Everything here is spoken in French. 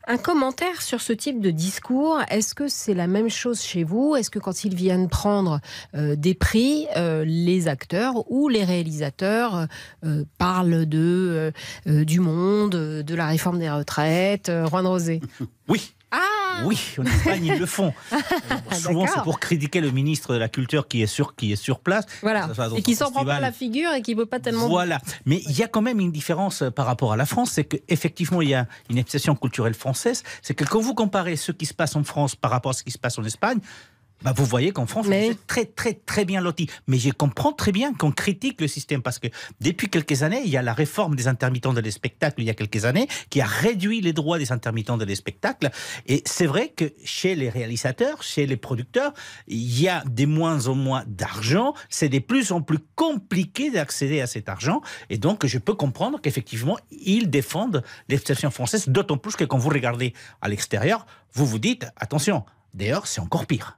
Un commentaire sur ce type de discours, est-ce que c'est la même chose chez vous? Est-ce que quand ils viennent prendre des prix, les acteurs ou les réalisateurs parlent du monde, de la réforme des retraites, Juan Rosé? Oui. Ah Oui, en Espagne, ils le font. Souvent, c'est d'accord. pour critiquer le ministre de la Culture qui est sur place. Voilà. Et qui s'en prend pas la figure et qui ne peut pas tellement... Voilà. Mais il y a quand même une différence par rapport à la France, c'est qu'effectivement, il y a une obsession culturelle française. C'est que quand vous comparez ce qui se passe en France par rapport à ce qui se passe en Espagne, vous voyez qu'en France, vous êtes très, très, très bien lotis. Mais je comprends très bien qu'on critique le système parce que depuis quelques années, il y a la réforme des intermittents de spectacle il y a quelques années qui a réduit les droits des intermittents de spectacle. Et c'est vrai que chez les réalisateurs, chez les producteurs, il y a de moins en moins d'argent. C'est de plus en plus compliqué d'accéder à cet argent. Et donc, je peux comprendre qu'effectivement, ils défendent l'exception française, d'autant plus que quand vous regardez à l'extérieur, vous vous dites, attention, dehors, c'est encore pire.